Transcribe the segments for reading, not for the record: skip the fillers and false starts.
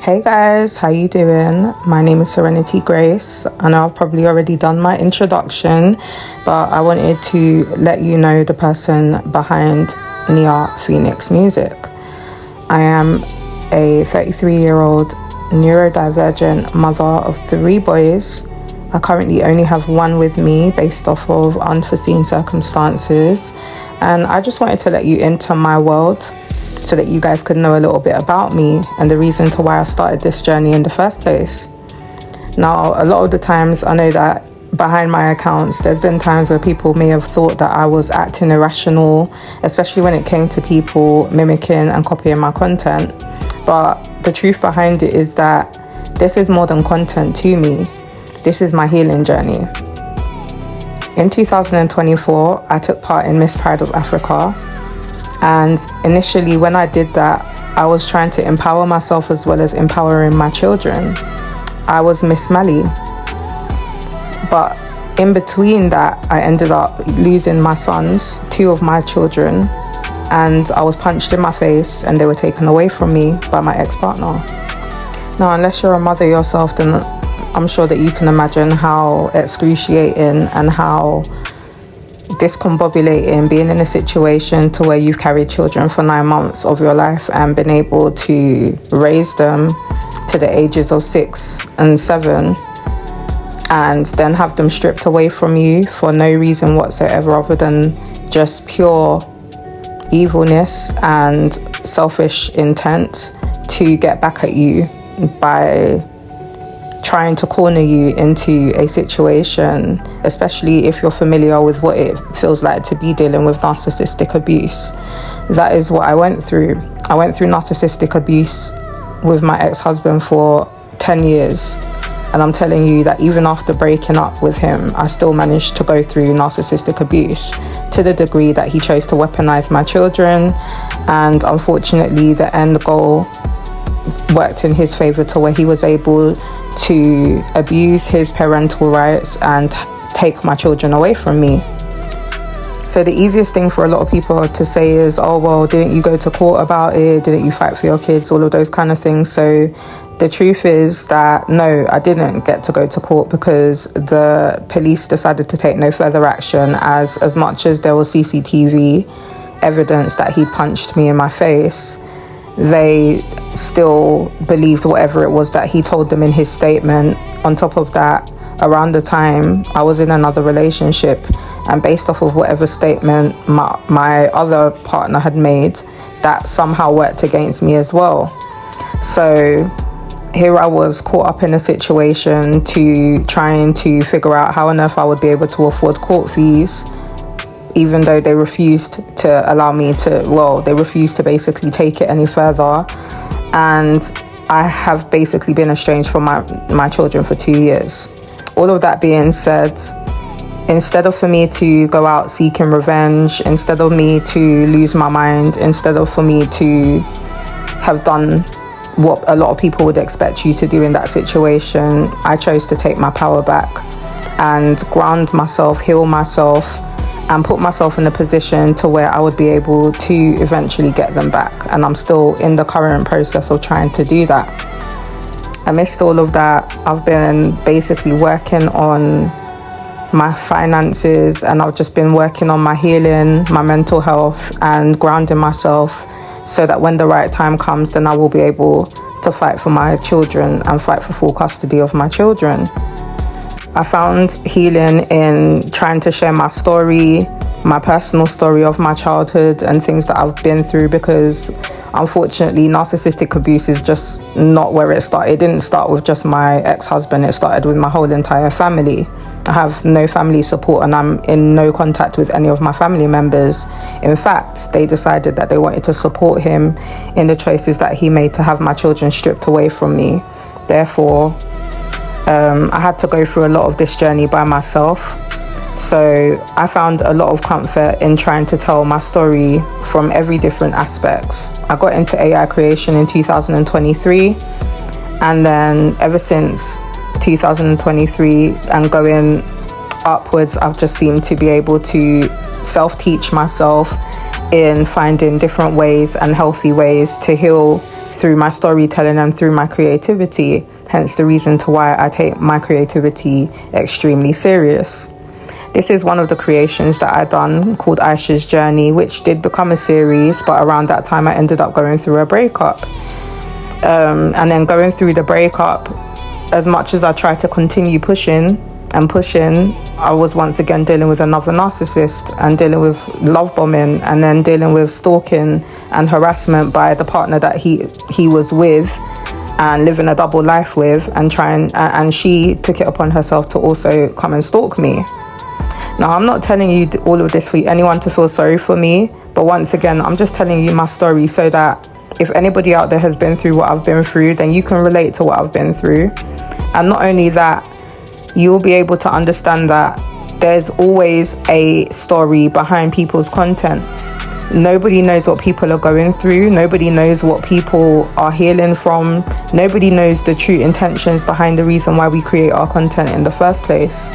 Hey guys, how you doing? My name is Serenity Grace. I know I've probably already done my introduction, but I wanted to let you know the person behind Nia Phoenix Music. I am a 33-year-old neurodivergent mother of 3 boys. I currently only have one with me based off of unforeseen circumstances, and I just wanted to let you into my world so that you guys could know a little bit about me and the reason to why I started this journey in the first place. Now, a lot of the times I know that behind my accounts, there's been times where people may have thought that I was acting irrational, especially when it came to people mimicking and copying my content. But the truth behind it is that this is more than content to me. This is my healing journey. In 2024, I took part in Miss Pride of Africa. And initially, when I did that, I was trying to empower myself as well as empowering my children. I was Miss Mali. But in between that, I ended up losing my sons, 2 of my children, and I was punched in my face and they were taken away from me by my ex-partner. Now, unless you're a mother yourself, then I'm sure that you can imagine how excruciating and how discombobulating being in a situation to where you've carried children for 9 months of your life and been able to raise them to the ages of 6 and 7 and then have them stripped away from you for no reason whatsoever other than just pure evilness and selfish intent to get back at you by trying to corner you into a situation, especially if you're familiar with what it feels like to be dealing with narcissistic abuse. That is what I went through. I went through narcissistic abuse with my ex-husband for 10 years. And I'm telling you that even after breaking up with him, I still managed to go through narcissistic abuse to the degree that he chose to weaponize my children. And unfortunately, the end goal worked in his favor to where he was able to abuse his parental rights and take my children away from me. So the easiest thing for a lot of people to say is, oh, well, didn't you go to court about it? Didn't you fight for your kids? All of those kind of things. So the truth is that, no, I didn't get to go to court because the police decided to take no further action as much as there was CCTV evidence that he punched me in my face. They still believed whatever it was that he told them in his statement. On top of that, around the time I was in another relationship, and based off of whatever statement my other partner had made, that somehow worked against me as well. So here I was caught up in a situation to trying to figure out how on earth I would be able to afford court fees, even though they refused to allow me to, they refused to basically take it any further. And I have basically been estranged from my children for 2 years. All of that being said, instead of for me to go out seeking revenge, instead of me to lose my mind, instead of for me to have done what a lot of people would expect you to do in that situation, I chose to take my power back and ground myself, heal myself, and put myself in a position to where I would be able to eventually get them back. And I'm still in the current process of trying to do that. Amidst all of that, I've been basically working on my finances, and I've just been working on my healing, my mental health, and grounding myself so that when the right time comes, then I will be able to fight for my children and fight for full custody of my children. I found healing in trying to share my story, my personal story of my childhood and things that I've been through, because unfortunately narcissistic abuse is just not where it started. It didn't start with just my ex-husband, it started with my whole entire family. I have no family support and I'm in no contact with any of my family members. In fact, they decided that they wanted to support him in the choices that he made to have my children stripped away from me. Therefore, I had to go through a lot of this journey by myself. So I found a lot of comfort in trying to tell my story from every different aspects. I got into AI creation in 2023, and then ever since 2023 and going upwards, I've just seemed to be able to self-teach myself in finding different ways and healthy ways to heal through my storytelling and through my creativity. Hence the reason to why I take my creativity extremely serious. This is one of the creations that I done called Aisha's Journey, which did become a series, but around that time I ended up going through a breakup. And then going through the breakup, as much as I tried to continue pushing, I was once again dealing with another narcissist and dealing with love bombing, and then dealing with stalking and harassment by the partner that he was with and living a double life with, and she took it upon herself to also come and stalk me. Now, I'm not telling you all of this for anyone to feel sorry for me, but once again, I'm just telling you my story so that if anybody out there has been through what I've been through, then you can relate to what I've been through. And not only that, you'll be able to understand that there's always a story behind people's content. Nobody knows what people are going through. Nobody knows what people are healing from. Nobody knows the true intentions behind the reason why we create our content in the first place.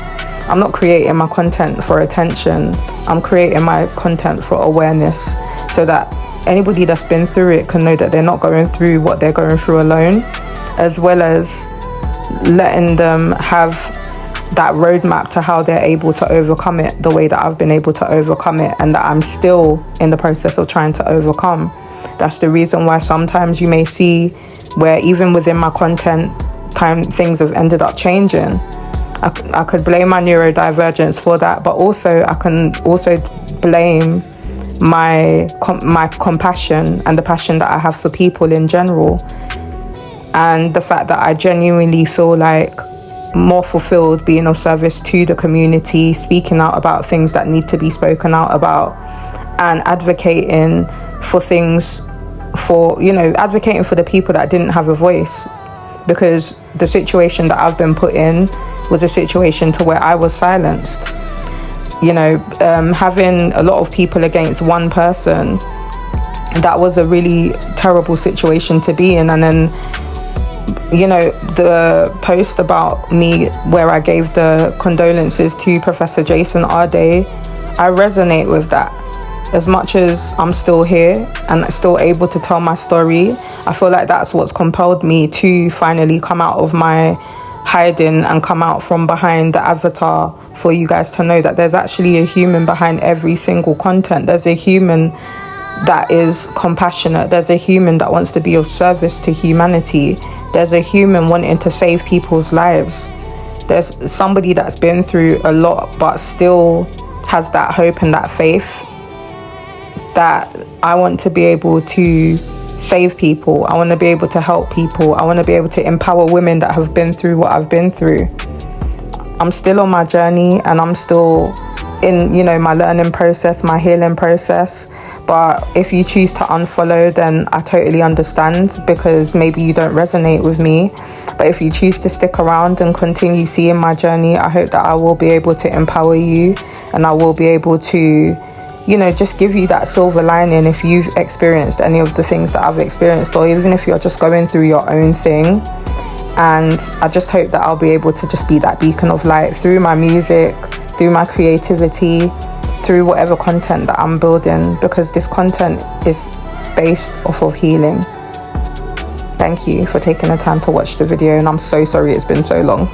I'm not creating my content for attention. I'm creating my content for awareness, so that anybody that's been through it can know that they're not going through what they're going through alone, as well as letting them have that roadmap to how they're able to overcome it the way that I've been able to overcome it, and that I'm still in the process of trying to overcome. That's the reason why sometimes you may see where even within my content, things have ended up changing. I could blame my neurodivergence for that, but also I can also blame my compassion and the passion that I have for people in general, and the fact that I genuinely feel like more fulfilled being of service to the community, speaking out about things that need to be spoken out about, and advocating for things, advocating for the people that didn't have a voice, because the situation that I've been put in was a situation to where I was silenced. Having a lot of people against one person, that was a really terrible situation to be in. And then, the post about me where I gave the condolences to Professor Jason Arday, I resonate with that. As much as I'm still here and still able to tell my story, I feel like that's what's compelled me to finally come out of my hiding and come out from behind the avatar, for you guys to know that there's actually a human behind every single content. There's a human that is compassionate. There's a human that wants to be of service to humanity. There's a human wanting to save people's lives. There's somebody that's been through a lot but still has that hope and that faith that I want to be able to save people. I want to be able to help people. I want to be able to empower women that have been through what I've been through. I'm still on my journey, and I'm still in, my learning process, my healing process. But if you choose to unfollow, then I totally understand, because maybe you don't resonate with me. But if you choose to stick around and continue seeing my journey, I hope that I will be able to empower you, and I will be able to just give you that silver lining if you've experienced any of the things that I've experienced, or even if you're just going through your own thing. And I just hope that I'll be able to just be that beacon of light through my music, through my creativity, through whatever content that I'm building, because this content is based off of healing. Thank you for taking the time to watch the video, and I'm so sorry it's been so long.